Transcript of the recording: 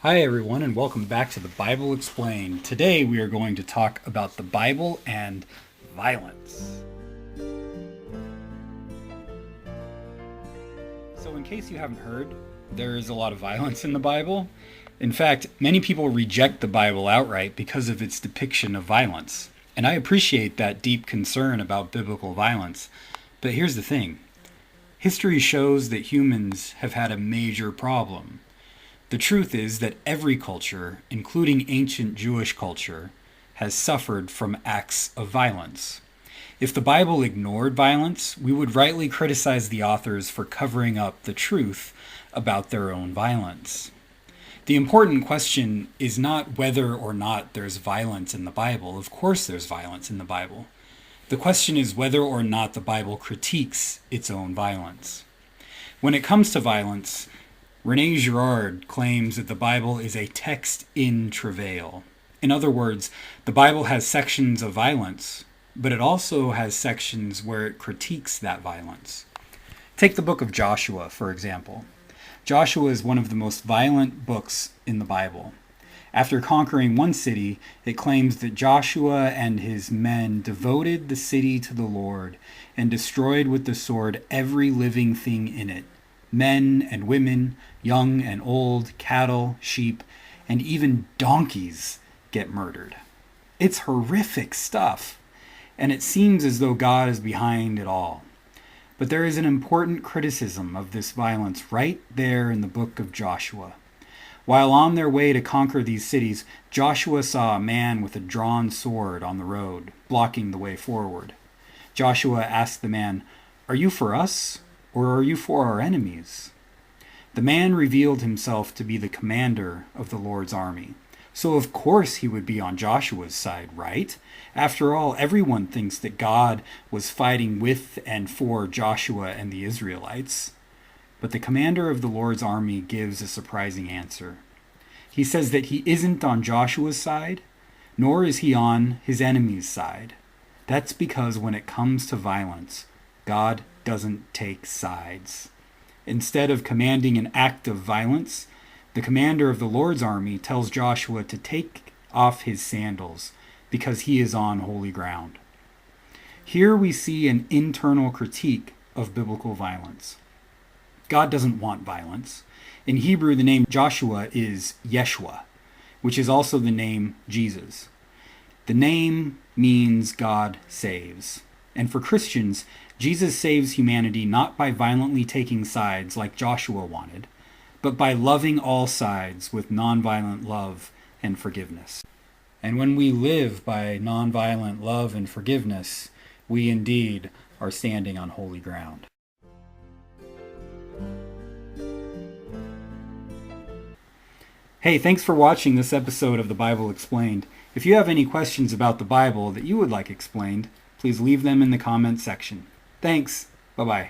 Hi, everyone, and welcome back to the Bible Explained. Today we are going to talk about the Bible and violence. So, in case you haven't heard, there is a lot of violence in the Bible. In fact, many people reject the Bible outright because of its depiction of violence. And I appreciate that deep concern about biblical violence. But here's the thing. History shows that humans have had a major problem. The truth is that every culture, including ancient Jewish culture, has suffered from acts of violence. If the Bible ignored violence, we would rightly criticize the authors for covering up the truth about their own violence. The important question is not whether or not there's violence in the Bible. Of course there's violence in the Bible. The question is whether or not the Bible critiques its own violence. When it comes to violence, René Girard claims that the Bible is a text in travail. In other words, the Bible has sections of violence, but it also has sections where it critiques that violence. Take the book of Joshua, for example. Joshua is one of the most violent books in the Bible. After conquering one city, it claims that Joshua and his men devoted the city to the Lord and destroyed with the sword every living thing in it. Men and women, young and old, cattle, sheep, and even donkeys get murdered. It's horrific stuff, and it seems as though God is behind it all. But there is an important criticism of this violence right there in the book of Joshua. While on their way to conquer these cities, Joshua saw a man with a drawn sword on the road, blocking the way forward. Joshua asked the man, "Are you for us, or are you for our enemies?" The man revealed himself to be the commander of the Lord's army. So of course he would be on Joshua's side, right? After all, everyone thinks that God was fighting with and for Joshua and the Israelites. But the commander of the Lord's army gives a surprising answer. He says that he isn't on Joshua's side, nor is he on his enemy's side. That's because when it comes to violence, God doesn't take sides. Instead of commanding an act of violence, the commander of the Lord's army tells Joshua to take off his sandals because he is on holy ground. Here we see an internal critique of biblical violence. God doesn't want violence. In Hebrew, the name Joshua is Yeshua, which is also the name Jesus. The name means God saves. And for Christians, Jesus saves humanity not by violently taking sides like Joshua wanted, but by loving all sides with nonviolent love and forgiveness. And when we live by nonviolent love and forgiveness, we indeed are standing on holy ground. Hey, thanks for watching this episode of the Bible Explained. If you have any questions about the Bible that you would like explained, please leave them in the comments section. Thanks. Bye-bye.